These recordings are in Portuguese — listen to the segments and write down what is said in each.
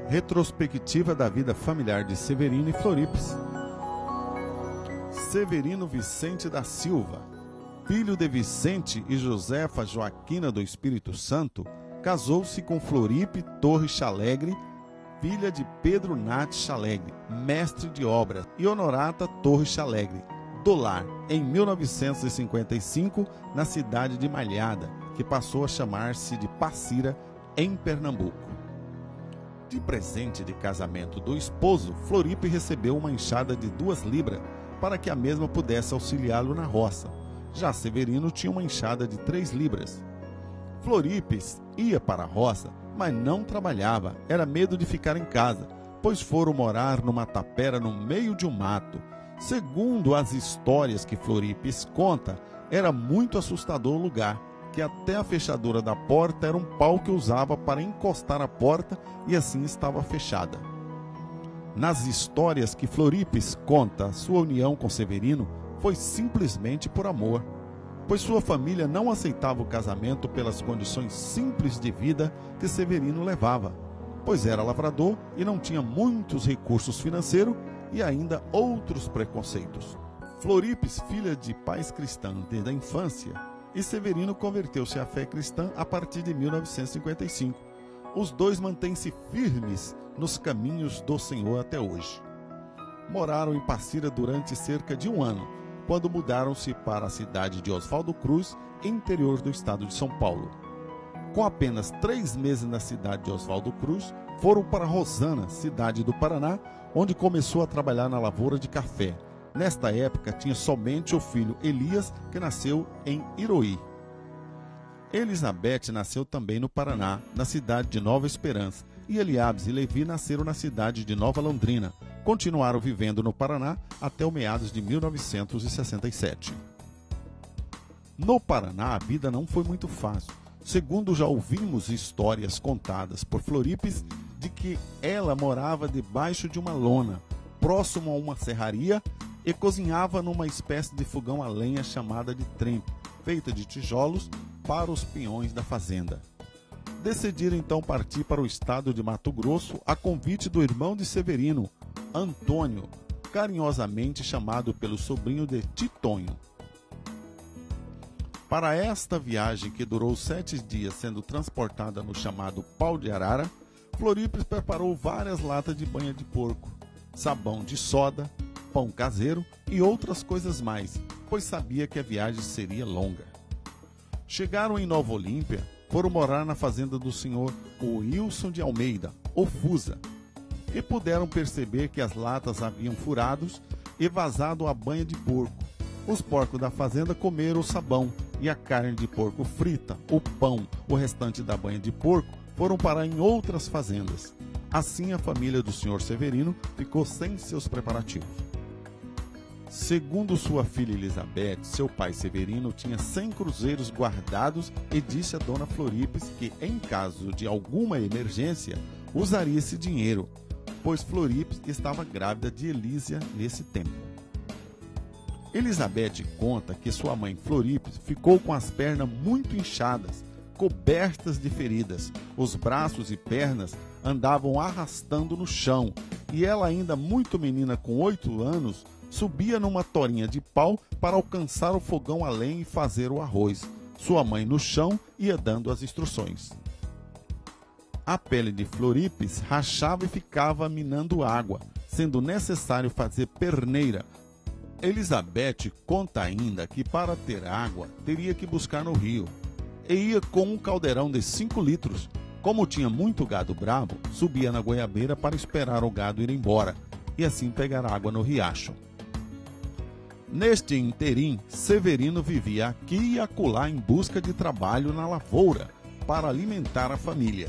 Retrospectiva da vida familiar de Severino e Floripes. Severino Vicente da Silva, filho de Vicente e Josefa Joaquina do Espírito Santo, casou-se com Floripe Torres Chalegre, filha de Pedro Nath Chalegre, mestre de obras, e Honorata Torres Chalegre, do lar, em 1955, na cidade de Malhada, que passou a chamar-se de Passira, em Pernambuco. De presente de casamento do esposo, Floripe recebeu uma enxada de 2 libras para que a mesma pudesse auxiliá-lo na roça. Já Severino tinha uma enxada de 3 libras. Floripes ia para a roça, mas não trabalhava, era medo de ficar em casa, pois foram morar numa tapera no meio de um mato. Segundo as histórias que Floripes conta, era muito assustador o lugar, que até a fechadura da porta era um pau que usava para encostar a porta e assim estava fechada. Nas histórias que Floripes conta, sua união com Severino foi simplesmente por amor, pois sua família não aceitava o casamento pelas condições simples de vida que Severino levava, pois era lavrador e não tinha muitos recursos financeiros e ainda outros preconceitos. Floripes, filha de pais cristãos desde a infância, e Severino converteu-se à fé cristã a partir de 1955. Os dois mantêm-se firmes nos caminhos do Senhor até hoje. Moraram em Passira durante cerca de 1 ano, quando mudaram-se para a cidade de Oswaldo Cruz, interior do estado de São Paulo. Com apenas 3 meses na cidade de Oswaldo Cruz, foram para Rosana, cidade do Paraná, onde começou a trabalhar na lavoura de café. Nesta época, tinha somente o filho Elias, que nasceu em Iroí. Elizabeth nasceu também no Paraná, na cidade de Nova Esperança, e Eliabes e Levi nasceram na cidade de Nova Londrina. Continuaram vivendo no Paraná até o meados de 1967. No Paraná, a vida não foi muito fácil. Segundo já ouvimos histórias contadas por Floripes, de que ela morava debaixo de uma lona, próximo a uma serraria, e cozinhava numa espécie de fogão a lenha chamada de trempe, feita de tijolos, para os peões da fazenda. Decidiram então partir para o estado de Mato Grosso a convite do irmão de Severino, Antônio, carinhosamente chamado pelo sobrinho de Titonho. Para esta viagem, que durou 7 dias sendo transportada no chamado pau de arara, Floripes preparou várias latas de banha de porco, sabão de soda, pão caseiro e outras coisas mais, pois sabia que a viagem seria longa. Chegaram em Nova Olímpia, foram morar na fazenda do senhor Wilson de Almeida, o Fusa, e puderam perceber que as latas haviam furados e vazado a banha de porco. Os porcos da fazenda comeram o sabão e a carne de porco frita, o pão, o restante da banha de porco foram parar em outras fazendas. Assim, a família do senhor Severino ficou sem seus preparativos. Segundo sua filha Elizabeth, seu pai Severino tinha 100 cruzeiros guardados e disse a dona Floripes que, em caso de alguma emergência, usaria esse dinheiro, pois Floripes estava grávida de Elísia nesse tempo. Elizabeth conta que sua mãe Floripes ficou com as pernas muito inchadas, cobertas de feridas, os braços e pernas andavam arrastando no chão, e ela, ainda muito menina com 8 anos, subia numa torinha de pau para alcançar o fogão a lenha e fazer o arroz. Sua mãe no chão ia dando as instruções. A pele de Floripes rachava e ficava minando água, sendo necessário fazer perneira. Elizabeth conta ainda que para ter água teria que buscar no rio, e ia com um caldeirão de 5 litros. Como tinha muito gado bravo, subia na goiabeira para esperar o gado ir embora, e assim pegar água no riacho. Neste interim, Severino vivia aqui e acolá em busca de trabalho na lavoura, para alimentar a família.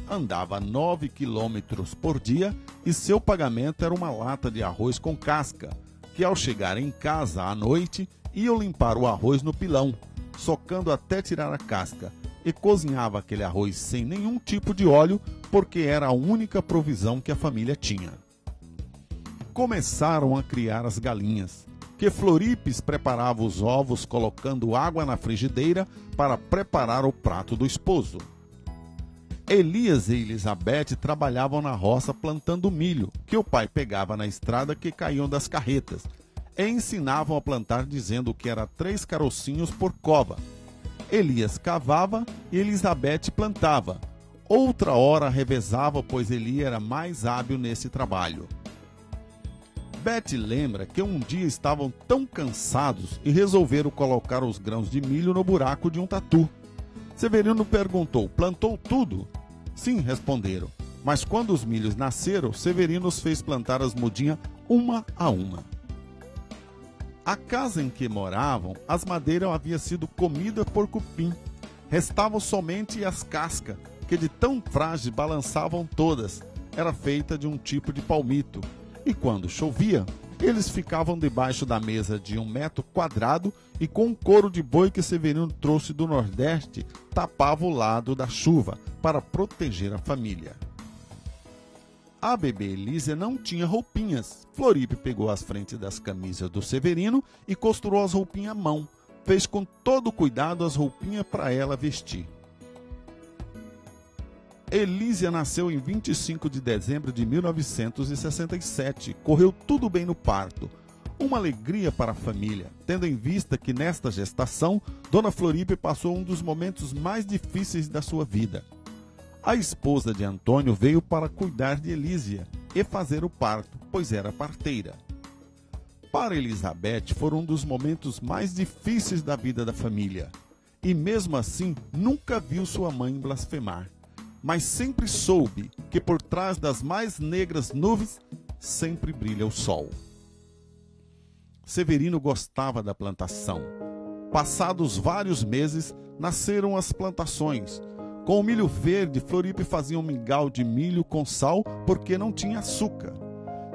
Andava 9 quilômetros por dia e seu pagamento era uma lata de arroz com casca, que ao chegar em casa à noite, iam limpar o arroz no pilão, socando até tirar a casca, e cozinhava aquele arroz sem nenhum tipo de óleo, porque era a única provisão que a família tinha. Começaram a criar as galinhas, que Floripes preparava os ovos colocando água na frigideira para preparar o prato do esposo. Elias e Elizabeth trabalhavam na roça plantando milho, que o pai pegava na estrada que caíam das carretas, e ensinavam a plantar dizendo que era 3 carocinhos por cova. Elias cavava e Elizabeth plantava. Outra hora revezava, pois Eli era mais hábil nesse trabalho. Beth lembra que um dia estavam tão cansados e resolveram colocar os grãos de milho no buraco de um tatu. Severino perguntou: plantou tudo? Sim, responderam. Mas quando os milhos nasceram, Severino os fez plantar as mudinhas uma a uma. A casa em que moravam, as madeiras haviam sido comidas por cupim. Restavam somente as cascas, que de tão frágeis balançavam todas. Era feita de um tipo de palmito. E quando chovia, eles ficavam debaixo da mesa de 1 metro quadrado e com um couro de boi que Severino trouxe do Nordeste, tapava o lado da chuva para proteger a família. A bebê Elísia não tinha roupinhas. Floripe pegou as frentes das camisas do Severino e costurou as roupinhas à mão. Fez com todo cuidado as roupinhas para ela vestir. Elísia nasceu em 25 de dezembro de 1967. Correu tudo bem no parto. Uma alegria para a família, tendo em vista que nesta gestação, Dona Floripe passou um dos momentos mais difíceis da sua vida. A esposa de Antônio veio para cuidar de Elísia e fazer o parto, pois era parteira. Para Elizabeth foram um dos momentos mais difíceis da vida da família. E mesmo assim, nunca viu sua mãe blasfemar. Mas sempre soube que por trás das mais negras nuvens sempre brilha o sol. Severino gostava da plantação. Passados vários meses, nasceram as plantações. Com o milho verde, Floripe fazia um mingau de milho com sal porque não tinha açúcar.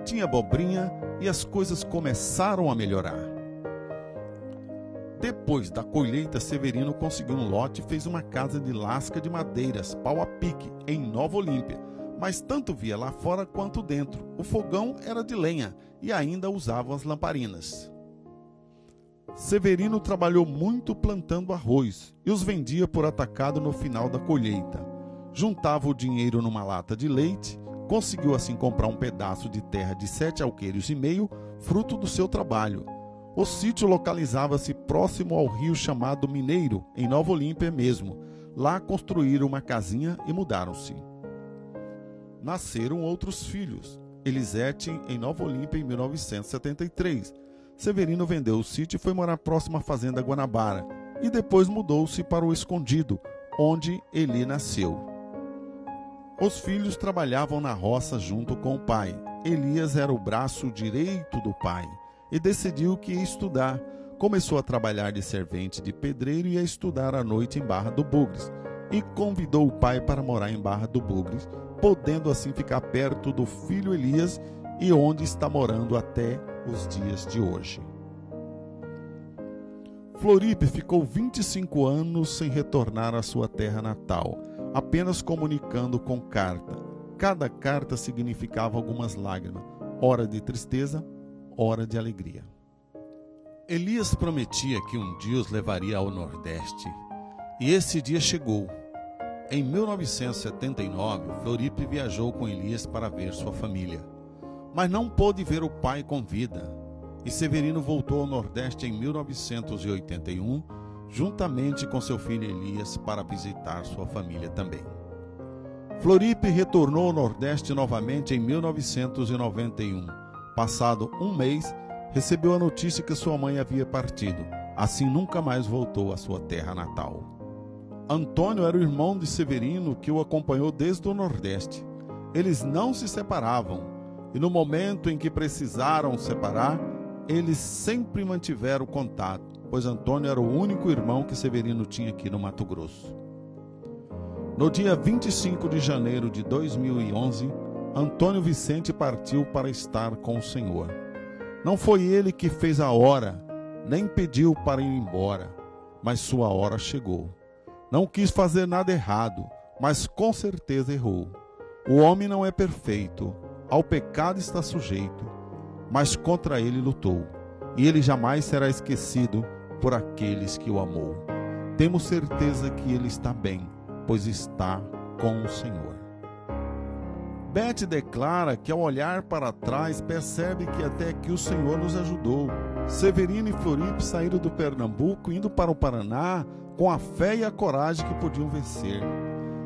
Tinha abobrinha e as coisas começaram a melhorar. Depois da colheita, Severino conseguiu um lote e fez uma casa de lasca de madeiras, pau a pique, em Nova Olímpia, mas tanto via lá fora quanto dentro. O fogão era de lenha e ainda usavam as lamparinas. Severino trabalhou muito plantando arroz e os vendia por atacado no final da colheita. Juntava o dinheiro numa lata de leite, conseguiu assim comprar um pedaço de terra de 7,5 alqueires, fruto do seu trabalho. O sítio localizava-se próximo ao rio chamado Mineiro, em Nova Olímpia mesmo. Lá construíram uma casinha e mudaram-se. Nasceram outros filhos. Elisete em Nova Olímpia em 1973. Severino vendeu o sítio e foi morar próximo à fazenda Guanabara. E depois mudou-se para o Escondido, onde Eli nasceu. Os filhos trabalhavam na roça junto com o pai. Elias era o braço direito do pai e decidiu que ia estudar. Começou a trabalhar de servente de pedreiro e a estudar à noite em Barra do Bugres, e convidou o pai para morar em Barra do Bugres, podendo assim ficar perto do filho Elias e onde está morando até os dias de hoje. Floripe ficou 25 anos sem retornar à sua terra natal, apenas comunicando com carta. Cada carta significava algumas lágrimas, hora de tristeza, hora de alegria. Elias prometia que um dia os levaria ao Nordeste, e esse dia chegou. Em 1979, Floripe viajou com Elias para ver sua família, mas não pôde ver o pai com vida, e Severino voltou ao Nordeste em 1981, juntamente com seu filho Elias, para visitar sua família também. Floripe retornou ao Nordeste novamente em 1991. Passado um mês, recebeu a notícia que sua mãe havia partido. Assim nunca mais voltou à sua terra natal. Antônio era o irmão de Severino que o acompanhou desde o Nordeste. Eles não se separavam, e no momento em que precisaram separar, eles sempre mantiveram contato, pois Antônio era o único irmão que Severino tinha aqui no Mato Grosso. No dia 25 de janeiro de 2011, Antônio Vicente partiu para estar com o Senhor. Não foi ele que fez a hora, nem pediu para ir embora, mas sua hora chegou. Não quis fazer nada errado, mas com certeza errou. O homem não é perfeito, ao pecado está sujeito, mas contra ele lutou, e ele jamais será esquecido por aqueles que o amou. Temos certeza que ele está bem, pois está com o Senhor. Beth declara que ao olhar para trás percebe que até aqui o Senhor nos ajudou. Severino e Floripe saíram do Pernambuco indo para o Paraná com a fé e a coragem que podiam vencer.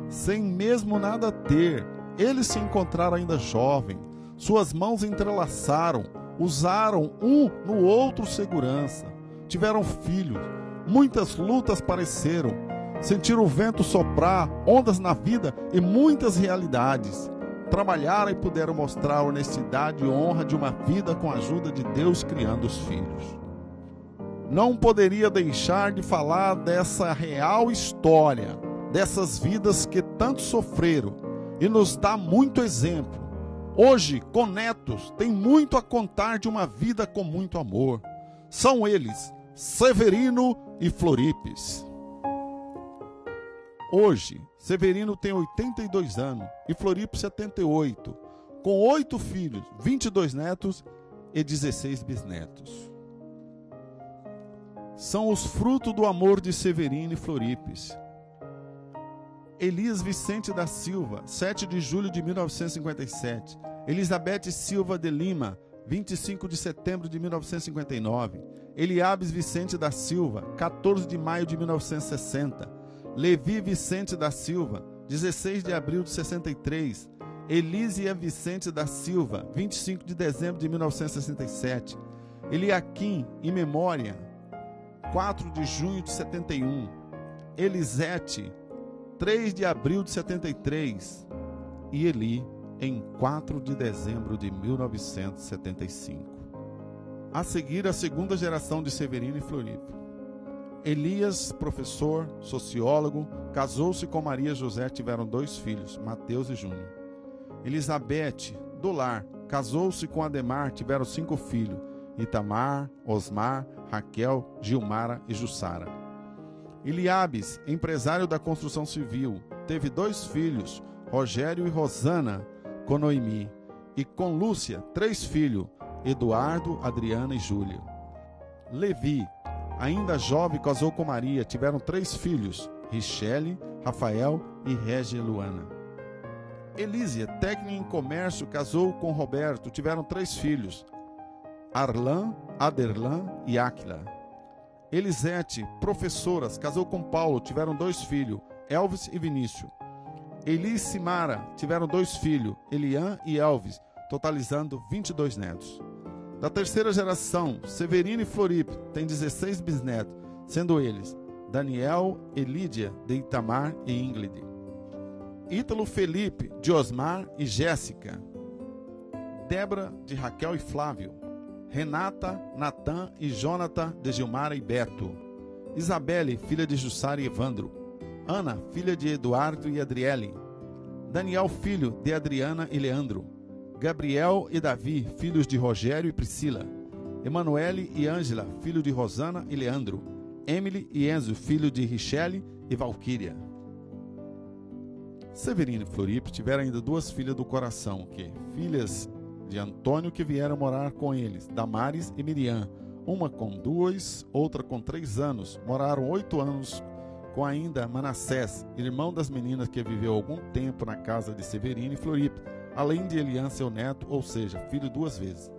Sem mesmo nada ter, eles se encontraram ainda jovem. Suas mãos entrelaçaram, usaram um no outro segurança. Tiveram filhos, muitas lutas pareceram, sentiram o vento soprar, ondas na vida e muitas realidades. Trabalharam e puderam mostrar a honestidade e honra de uma vida com a ajuda de Deus criando os filhos. Não poderia deixar de falar dessa real história, dessas vidas que tanto sofreram e nos dá muito exemplo. Hoje, com netos, tem muito a contar de uma vida com muito amor. São eles, Severino e Floripes. Hoje, Severino tem 82 anos e Floripe 78, com 8 filhos, 22 netos e 16 bisnetos. São os frutos do amor de Severino e Floripes. Elias Vicente da Silva, 7 de julho de 1957. Elizabeth Silva de Lima, 25 de setembro de 1959. Eliabes Vicente da Silva, 14 de maio de 1960. Levi Vicente da Silva, 16 de abril de 63. Elísia Vicente da Silva, 25 de dezembro de 1967. Eliaquim, em memória, 4 de junho de 71. Elisete, 3 de abril de 73. E Eli, em 4 de dezembro de 1975. A seguir, a segunda geração de Severino e Floripe. Elias, professor, sociólogo, casou-se com Maria José, tiveram 2 filhos, Mateus e Júnior. Elizabeth, do lar, casou-se com Ademar, tiveram 5 filhos, Itamar, Osmar, Raquel, Gilmara e Jussara. Eliabes, empresário da construção civil, teve 2 filhos, Rogério e Rosana, com Noemi, e com Lúcia, 3 filhos, Eduardo, Adriana e Júlia. Levi, ainda jovem, casou com Maria, tiveram 3 filhos, Richelle, Rafael e Régia Luana. Elísia, técnica em comércio, casou com Roberto, tiveram 3 filhos, Arlan, Aderlan e Áquila. Elisete, professoras, casou com Paulo, tiveram 2 filhos, Elvis e Vinícius. Elis e Simara, tiveram 2 filhos, Elian e Elvis, totalizando 22 netos. Da terceira geração, Severino e Floripe têm 16 bisnetos, sendo eles Daniel, Elídia, de Itamar e Ingrid. Ítalo Felipe, de Osmar e Jéssica. Débora, de Raquel e Flávio. Renata, Natan e Jonathan, de Gilmara e Beto. Isabelle, filha de Jussara e Evandro. Ana, filha de Eduardo e Adriele. Daniel, filho de Adriana e Leandro. Gabriel e Davi, filhos de Rogério e Priscila. Emanuele e Ângela, filho de Rosana e Leandro. Emily e Enzo, filho de Richelle e Valquíria. Severino e Floripe tiveram ainda 2 filhas do coração, filhas de Antônio, que vieram morar com eles, Damares e Miriam, uma com 2, outra com 3 anos. Moraram 8 anos com ainda Manassés, irmão das meninas, que viveu algum tempo na casa de Severino e Floripe, além de Elian, seu neto, ou seja, filho 2 vezes.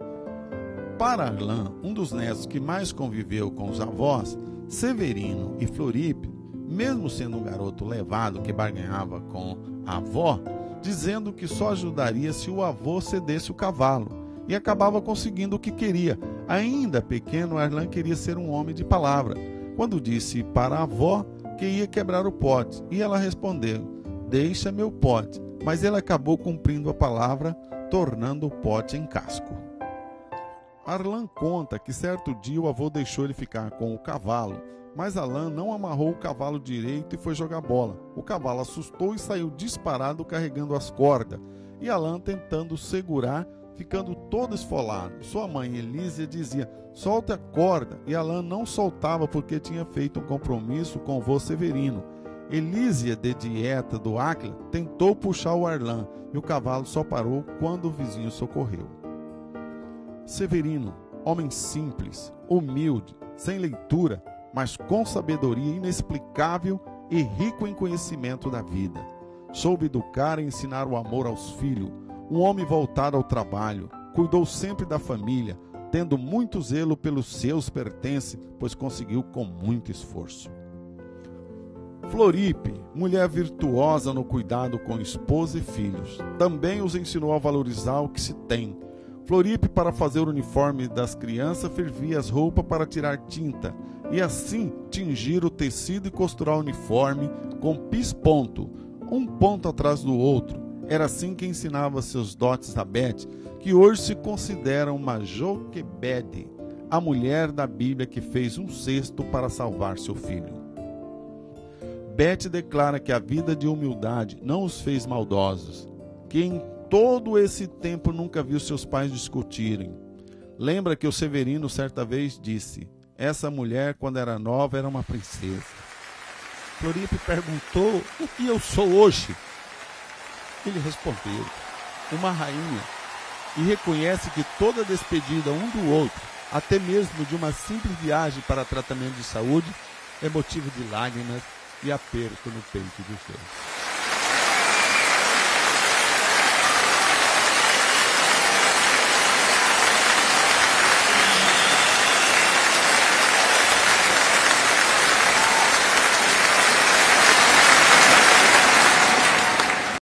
Para Arlan, um dos netos que mais conviveu com os avós, Severino e Floripe, mesmo sendo um garoto levado que barganhava com a avó, dizendo que só ajudaria se o avô cedesse o cavalo, e acabava conseguindo o que queria. Ainda pequeno, Arlan queria ser um homem de palavra, quando disse para a avó que ia quebrar o pote, e ela respondeu: "Deixa meu pote", mas ele acabou cumprindo a palavra, tornando o pote em casco. Arlan conta que certo dia o avô deixou ele ficar com o cavalo, mas Arlan não amarrou o cavalo direito e foi jogar bola. O cavalo assustou e saiu disparado carregando as cordas, e Arlan tentando segurar, ficando todo esfolado. Sua mãe, Elísia, dizia: "Solta a corda", e Arlan não soltava porque tinha feito um compromisso com o vô Severino. Elísia, de dieta do Áquila, tentou puxar o Arlan, e o cavalo só parou quando o vizinho socorreu. Severino, homem simples, humilde, sem leitura, mas com sabedoria inexplicável e rico em conhecimento da vida. Soube educar e ensinar o amor aos filhos. Um homem voltado ao trabalho. Cuidou sempre da família, tendo muito zelo pelos seus pertences, pois conseguiu com muito esforço. Floripe, mulher virtuosa no cuidado com esposa e filhos, também os ensinou a valorizar o que se tem. Floripe, para fazer o uniforme das crianças, fervia as roupas para tirar tinta, e assim tingir o tecido e costurar o uniforme com pis-ponto, um ponto atrás do outro. Era assim que ensinava seus dotes a Beth, que hoje se considera uma Joquebede, a mulher da Bíblia que fez um cesto para salvar seu filho. Beth declara que a vida de humildade não os fez maldosos, que em todo esse tempo nunca viu seus pais discutirem. Lembra que o Severino certa vez disse: essa mulher, quando era nova, era uma princesa. Floripe perguntou: o que eu sou hoje? Ele respondeu: uma rainha, e reconhece que toda despedida um do outro, até mesmo de uma simples viagem para tratamento de saúde, é motivo de lágrimas e aperto no peito dos seus.